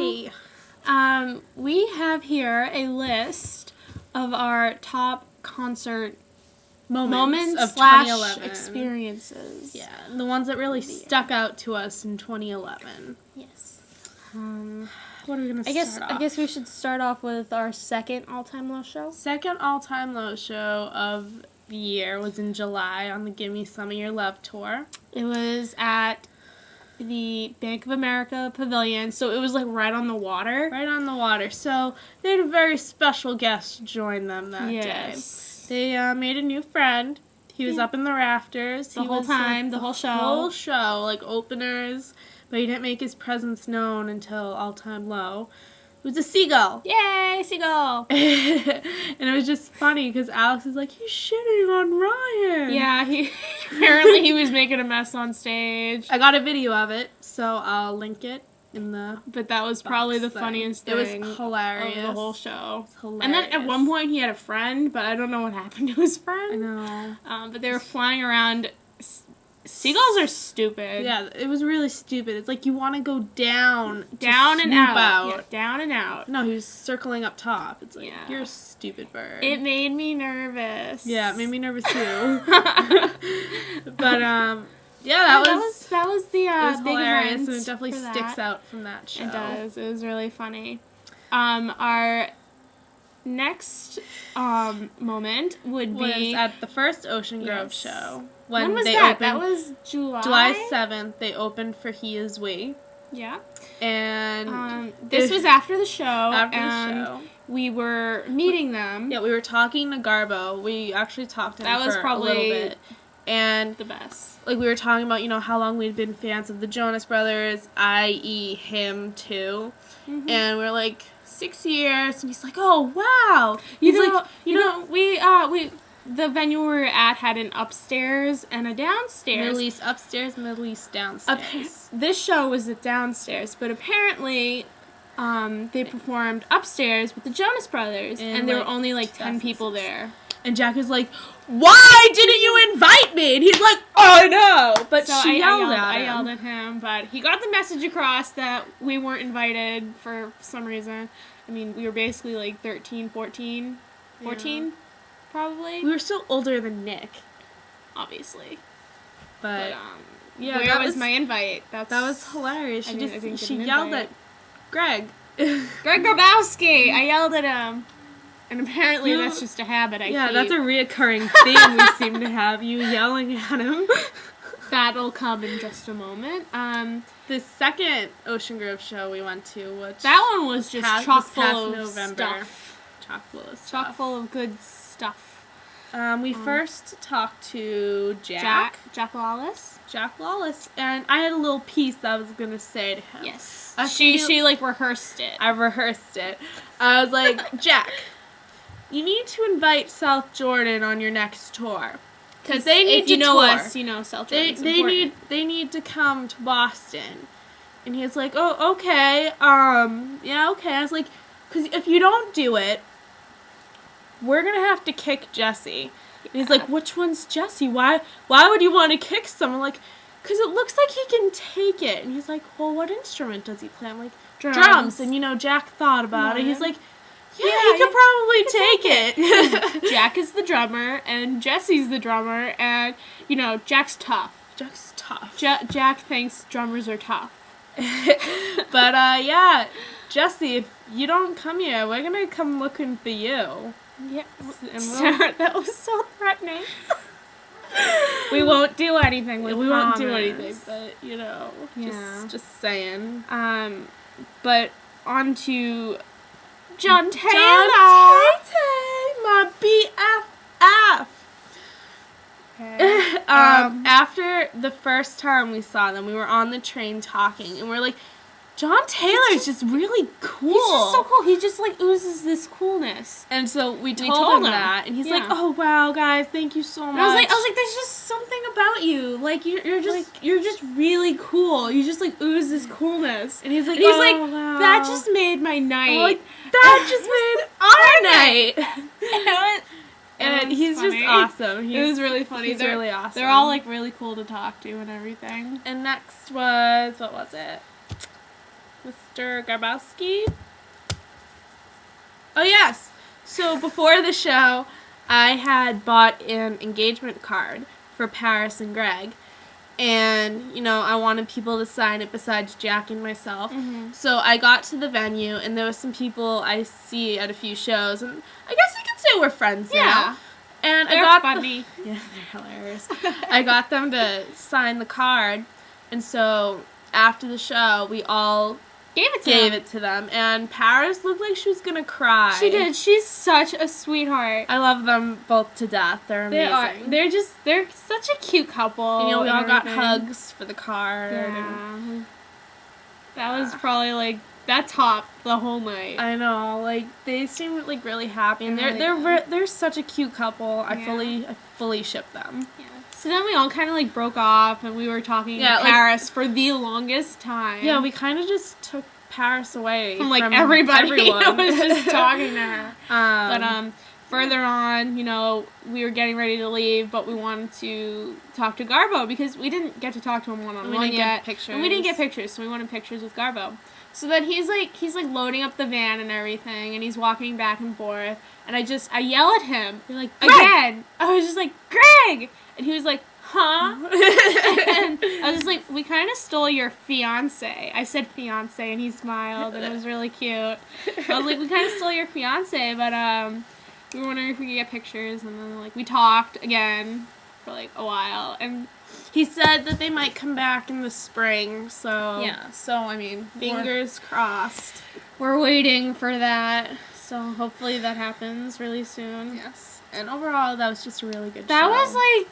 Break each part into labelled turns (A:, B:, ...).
A: Hi. We have here a list of our top concert moments
B: of
A: slash
B: 2011.
A: experiences.
B: Yeah, the ones that really stuck out to us in 2011.
A: Yes.
B: What are we gonna start off?
A: I guess we should start off with our second all-time low show.
B: Second all-time low show of the year was in July on the Gimme Some of Your Love tour.
A: It was at the Bank of America Pavilion, so it was like right on the water.
B: Right on the water. So they had a very special guest join them that day. They made a new friend. He was up in the rafters.
A: The whole show.
B: Whole show, like openers, but he didn't make his presence known until All Time Low. It was a seagull.
A: Yay, seagull!
B: And it was just funny because Alex is like, he's shitting on Ryan.
A: Yeah, apparently he was making a mess on stage.
B: I got a video of it, so I'll link it in the
A: But that was probably the funniest thing.
B: It was hilarious.
A: Of the whole show.
B: Hilarious.
A: And then at one point he had a friend, but I don't know what happened to his friend.
B: I know.
A: But they were flying around. Seagulls are stupid.
B: Yeah, it was really stupid. It's like you want to go down
A: and out. Yeah, down and out.
B: No, he was circling up top. It's like, you're a stupid bird.
A: It made me nervous.
B: Yeah, it made me nervous too. But, yeah, that was
A: the
B: it was
A: big
B: hilarious,
A: event
B: and it definitely sticks out from that show.
A: It does. It was really funny. Our next moment would be
B: at the first Ocean Grove show.
A: When was
B: they
A: that?
B: Opened,
A: That was July?
B: July 7th. They opened for He Is We.
A: Yeah.
B: And
A: this was after the show.
B: After the show.
A: We were meeting them.
B: Yeah, we were talking to Garbo. We actually talked to him
A: That was
B: for
A: probably
B: a little bit. And
A: the best.
B: Like, we were talking about, how long we'd been fans of the Jonas Brothers, i.e. him, too. Mm-hmm. And we were like, 6 years. And he's like, oh, wow.
A: The venue we were at had an upstairs and a downstairs.
B: Middle East upstairs, Middle East downstairs.
A: This show was at downstairs, but apparently they performed upstairs with the Jonas Brothers, and there were only like 10 people there.
B: And Jack is like, why didn't you invite me? And he's like, oh, no. But
A: so
B: I yelled
A: at him, but he got the message across that we weren't invited for some reason. I mean, we were basically like 13, 14, probably.
B: We were still older than Nick,
A: obviously.
B: But
A: yeah, where was my invite?
B: That was hilarious. She yelled at Greg.
A: Greg Grabowski. I yelled at him. And apparently that's just a habit I keep.
B: Yeah, that's a reoccurring theme we seem to have, you yelling at him.
A: That'll come in just a moment.
B: The second Ocean Grove show we went to,
A: that one was just chock full of stuff.
B: Chock full
A: of good stuff.
B: We first talked to Jack
A: Lawless.
B: Jack Lawless, and I had a little piece I was gonna say to him.
A: Yes. She like rehearsed it.
B: I rehearsed it. I was like, Jack, you need to invite South Jordan on your next tour. Because they need to tour.
A: Us, South Jordan's important.
B: They need to come to Boston. And he's like, oh, okay. Yeah, okay. I was like, because if you don't do it, we're going to have to kick Jesse. And he's like, which one's Jesse? Why would you want to kick someone? Like, because it looks like he can take it. And he's like, well, what instrument does he play? I'm like, drums. And, Jack thought about it. He's like, yeah, he could probably take it.
A: Jack is the drummer, and Jesse's the drummer, and, Jack's tough. Jack thinks drummers are tough.
B: But, yeah, Jesse, if you don't come here, we're going to come looking for you.
A: Yeah, Sarah, that was so threatening. We won't do anything. We won't do anything,
B: but, just saying.
A: But on to John Taylor.
B: My BFF.
A: Okay.
B: After the first time we saw them, we were on the train talking, and we're like, John Taylor's just really cool.
A: He's just so cool. He just oozes this coolness.
B: And so we told him that, and he's like, "Oh wow, guys, thank you so much."
A: And I was like, "There's just something about you. Like you're just really cool. You just ooze this coolness."
B: And he's like,
A: wow. That just made my night.
B: That just made our night. And he's funny. Just awesome.
A: It was really funny.
B: He's really awesome.
A: They're all really cool to talk to and everything.
B: And next was, what was it? Mr. Garbowski. Oh, yes. So before the show, I had bought an engagement card for Paris and Greg. And, you know, I wanted people to sign it besides Jack and myself.
A: Mm-hmm.
B: So I got to the venue, and there was some people I see at a few shows. And I guess you could say we're friends now. And
A: They're
B: I got
A: funny.
B: yeah, they're hilarious. I got them to sign the card. And so after the show, we all
A: Gave it
B: to them. And Paris looked like she was going to cry.
A: She did. She's such a sweetheart.
B: I love them both to death. They're
A: They
B: amazing.
A: are. They're such a cute couple.
B: And, you know, we all
A: and
B: got
A: everything.
B: hugs for the card. and-
A: Yeah. That was probably like that topped the whole night.
B: I know, like they seem like really happy, and
A: Really
B: they're such a cute couple.
A: Yeah.
B: I fully ship them.
A: Yeah. So then we all kind of like broke off, and we were talking
B: Yeah,
A: to
B: like-
A: Paris for the longest time.
B: Yeah, we kind of just took Paris away
A: from like everybody
B: everyone.
A: was just talking to her.
B: But
A: But further on, you know, we were getting ready to leave, but we wanted to talk to Garbo because we didn't get to talk to him one on
B: We
A: one
B: didn't get
A: yet.
B: pictures.
A: And we didn't get pictures, so we wanted pictures with Garbo. So then he's like loading up the van and everything, and he's walking back and forth, and I yell at him, you're like,
B: Greg!
A: again. I was just like, Greg, and he was like, huh? And I was just like, we kind of stole your fiance. I said fiance, and he smiled, and it was really cute. I was like, we kind of stole your fiance, but we were wondering if we could get pictures, and then like we talked again for like a while, and
B: he said that they might come back in the spring. So
A: yeah. So I mean,
B: fingers crossed.
A: we're waiting for that. So hopefully that happens really soon.
B: Yes. And overall, that was just a really good
A: That
B: show.
A: was like,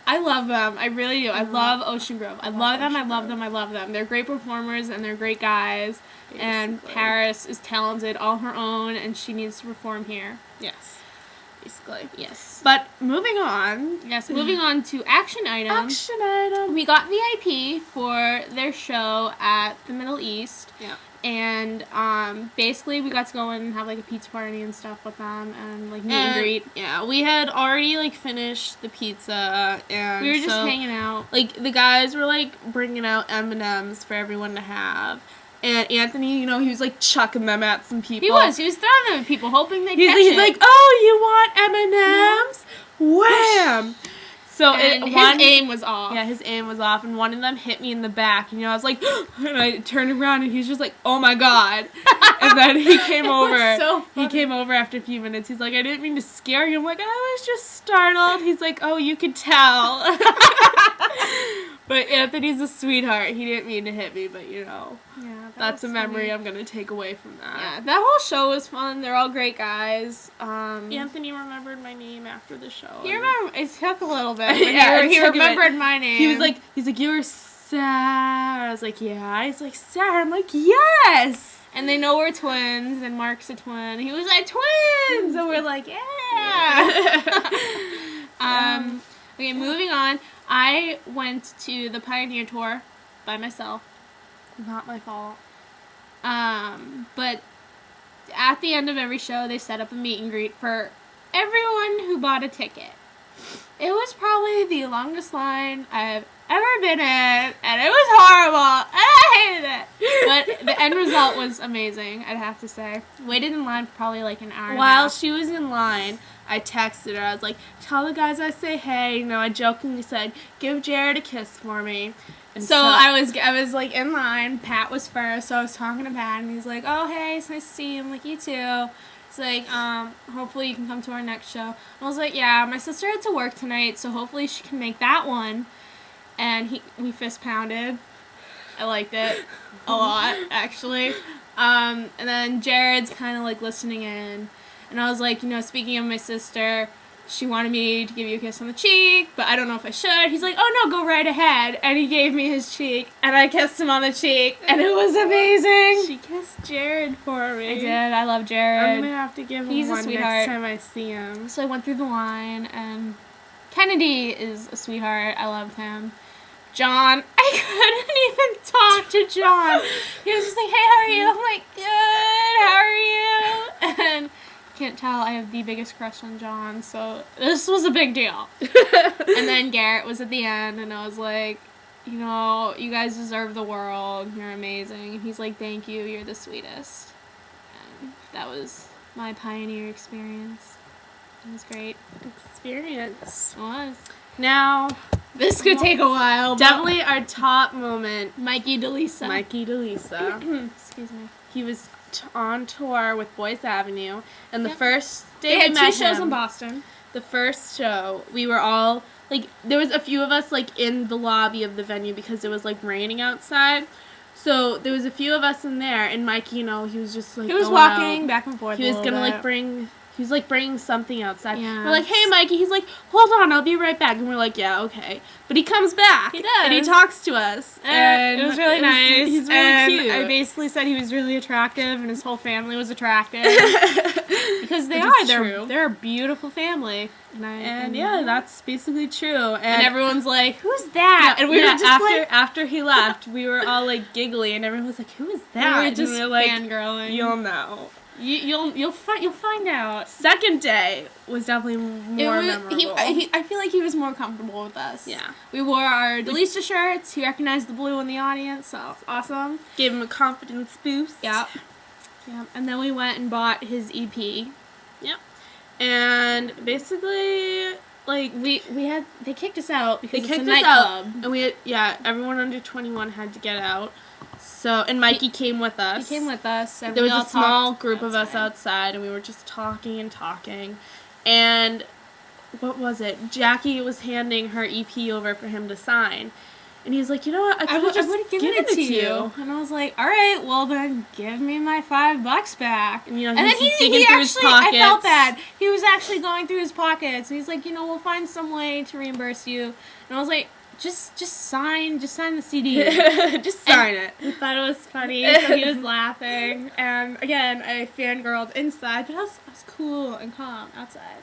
A: I love them. I really do. I love Ocean Grove. I love them. I
B: Ocean
A: love
B: Grove.
A: them. I love them. They're great performers and they're great guys. And
B: Basically.
A: Paris is talented all her own, and she needs to perform here.
B: Yes. Basically.
A: Yes.
B: But moving on.
A: Yes. Moving on to action items.
B: Action item.
A: We got VIP for their show at the Middle East.
B: Yeah.
A: And basically we got to go in and have like a pizza party and stuff with them and like meet and greet.
B: Yeah, we had already like finished the pizza, and
A: We were just
B: so,
A: hanging out.
B: Like the guys were like bringing out M&Ms for everyone to have, and Anthony, you know, he was like chucking them at some people.
A: He was throwing them at people, hoping they'd catch
B: He's
A: it.
B: like, oh, you want M&Ms? Wham! So
A: and
B: it,
A: his aim was off.
B: Yeah, his aim was off, and one of them hit me in the back, and you know, I was like, and I turned around, and he's just like, oh my god, and then he came
A: It was
B: over.
A: so
B: He
A: funny.
B: came over after a few minutes. He's like, I didn't mean to scare you. I'm like, I was just startled. He's like, oh, you could tell. But Anthony's a sweetheart. He didn't mean to hit me, but you know,
A: Yeah,
B: that's a
A: was
B: memory
A: funny.
B: I'm gonna take away from that.
A: Yeah, that whole show was fun. They're all great guys.
B: Anthony remembered my name after the show.
A: He remember it took a little bit. But
B: Yeah,
A: he
B: it took a bit.
A: remembered my name.
B: He's like, you were Sarah. I was like, yeah. He's like, Sarah. I'm like, yes.
A: and they know we're twins, and Mark's a twin. He was like, twins! And we're like, yeah! Okay, moving on. I went to the Pioneer Tour by myself.
B: Not my fault.
A: But at the end of every show, they set up a meet and greet for everyone who bought a ticket. It was probably the longest line I've ever been in, and it was horrible, and I hated it. But the end result was amazing, I'd have to say. Waited in line for probably like an hour and a
B: While
A: half.
B: she was in line, I texted her. I was like, tell the guys I say hey. You know, I jokingly said, give Jared a kiss for me. And
A: So I was like in line. Pat was first, so I was talking to Pat, and he's like, "Oh hey, it's nice to see you." I'm like, "You too." It's like, hopefully you can come to our next show. I was like, "Yeah, my sister had to work tonight, so hopefully she can make that one." And we fist pounded. I liked it a lot, actually. And then Jared's kind of like listening in, and I was like, you know, speaking of my sister, she wanted me to give you a kiss on the cheek, but I don't know if I should. He's like, oh no, go right ahead. And he gave me his cheek, and I kissed him on the cheek, and it was amazing.
B: She kissed Jared for me.
A: I did. I love
B: I'm
A: Jared.
B: gonna have to give him
A: He's a
B: one
A: sweetheart.
B: next time I see him.
A: So I went through the line, and Kennedy is a sweetheart. I loved him. John, I couldn't even talk to John. He was just like, hey, how are you? I'm like, good, how are you? And can't tell, I have the biggest crush on John, so this was a big deal. And then Garrett was at the end, and I was like, you know, you guys deserve the world. You're amazing. And he's like, thank you. You're the sweetest. And that was my Pioneer experience. It was great.
B: Experience.
A: It was.
B: Now,
A: This could take a while. But
B: definitely our top moment,
A: Mikey DeLisa.
B: Mikey DeLisa.
A: Excuse me.
B: He was on tour with Boys Avenue, and the
A: Yep.
B: first day
A: They
B: we
A: had
B: met
A: two shows
B: him,
A: in Boston.
B: the first show, we were all, like, there was a few of us, like, in the lobby of the venue because it was, like, raining outside. So there was a few of us in there, and Mikey, you know, he was just, like,
A: He was
B: going
A: walking
B: out.
A: back and forth.
B: He was
A: a
B: gonna,
A: little
B: like,
A: bit.
B: bringing something outside.
A: Yeah.
B: We're like, hey, Mikey. He's like, hold on, I'll be right back. And we're like, yeah, okay. But he comes back.
A: He does.
B: And he talks to us.
A: And it was really nice.
B: He's really
A: and
B: cute.
A: I basically said he was really attractive, and his whole family was attractive because they
B: Which
A: are.
B: is
A: They're
B: true.
A: they're a beautiful family.
B: And yeah, that's basically true.
A: and everyone's like, "Who's that?" And we were just
B: after he left, we were all like giggly, and everyone was like, "Who is that?"
A: we were
B: And
A: just
B: we were like,
A: fangirling.
B: "You'll know."
A: You'll find out.
B: Second day was definitely more memorable.
A: I feel like he was more comfortable with us.
B: Yeah.
A: We wore our Delisa shirts. He recognized the blue in the audience, so awesome.
B: Gave him a confidence boost.
A: Yep. And then we went and bought his EP.
B: Yep. And basically, like,
A: They kicked us out because
B: they
A: it's
B: kicked
A: a
B: us out,
A: nightclub.
B: and everyone under 21 had to get out. So, and Mikey came with us.
A: He came with us. And
B: There
A: we
B: was
A: all
B: a small
A: talked
B: group of us outside, and we were just talking and talking. And what was it? Jackie was handing her EP over for him to sign. And he's like, you know what? I
A: would
B: just
A: have given it to you. And I was like, all right, well then give me my $5 back.
B: And, you know,
A: And then
B: he's
A: he
B: digging through his
A: actually, I
B: pockets.
A: felt bad. He was actually going through his pockets. And he's like, you know, we'll find some way to reimburse you. And I was like, just sign the CD.
B: Just sign it.
A: He thought it was funny, so he was laughing. And again, I fangirled inside, but I was cool and calm outside.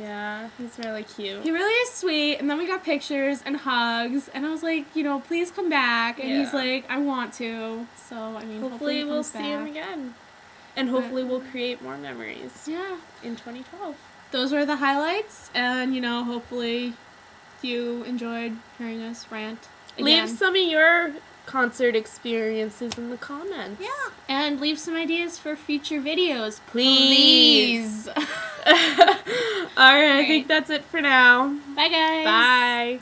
B: Yeah, he's really cute.
A: He really is sweet. And then we got pictures and hugs, and I was like, you know, please come back. And he's
B: Yeah.
A: like, I want to. So I mean,
B: Hopefully
A: he
B: we'll
A: comes
B: see him
A: back.
B: again. And hopefully we'll create more memories
A: Yeah,
B: in 2012.
A: those were the highlights, and you know, hopefully you enjoyed hearing us rant again.
B: Leave some of your concert experiences in the comments.
A: Yeah, and leave some ideas for future videos,
B: Please.
A: please.
B: Alright, I think that's it for now.
A: Bye, guys.
B: Bye.